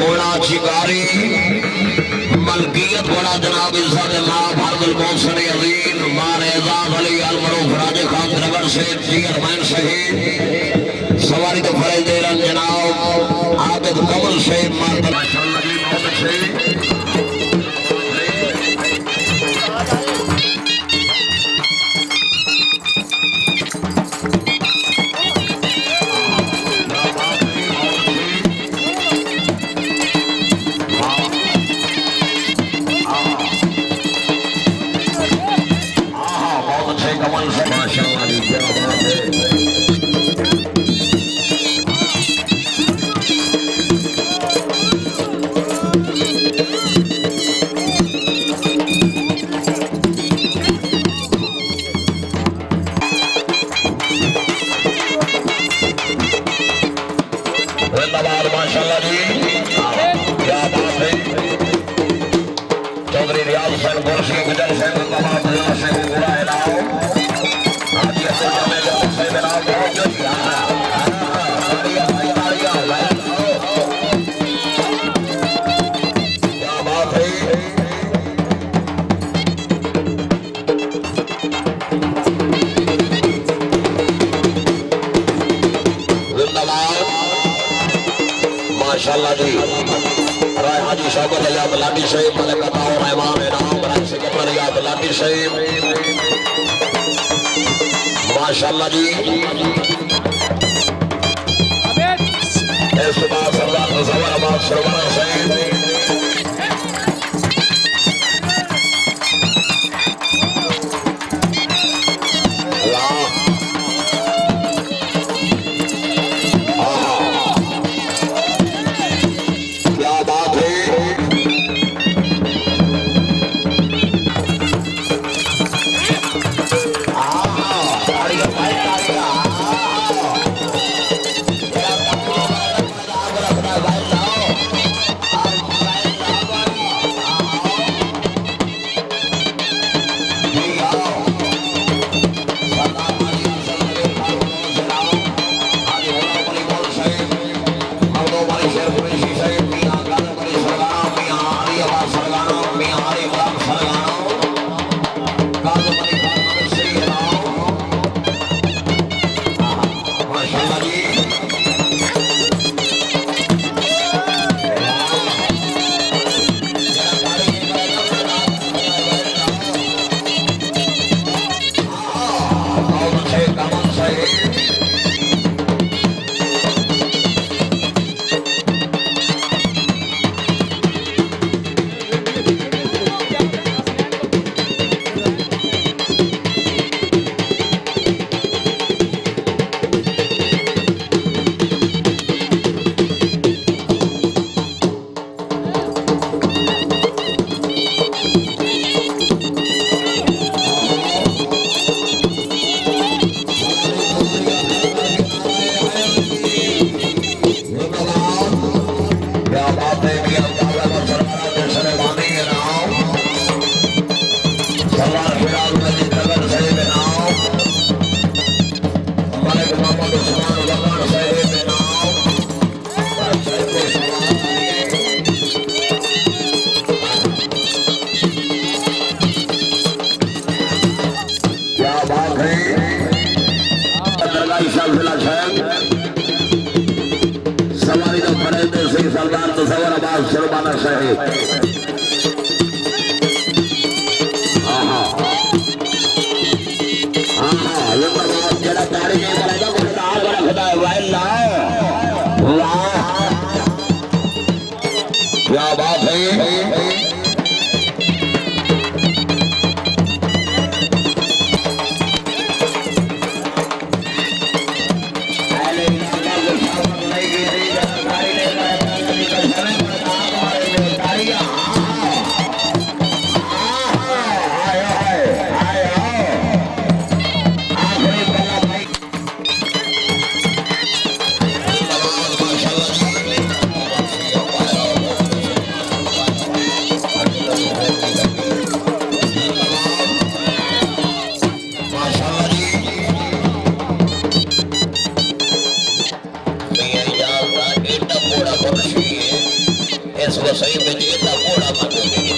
घोड़ा शिकारी मलकियत बड़ा जनाब इज्जत माँ फर्जुल मोहसिन अजीम मार एजाज अली अलमरूफ राजे खान नगर से चेयरमैन शहीद सवारी तो फरेज दे रन जनाब आबिद कमल से माशाल्लाह जी बहुत अच्छे माशाल्लाह जी राय हाजी शौकत अयाब लाडी शहीद मलिक अता और इमाम इनाम राय सिकंदर अयाब लाडी शहीद माशाल्लाह जी इस बात सरदार मुजव्वर अब्बास सरवर शहीद सवारी तो फरेज से सरदार मुजव्वर अब्बास सरवर शहीद क्या बात है इस वसई में जेता कोड़ा मत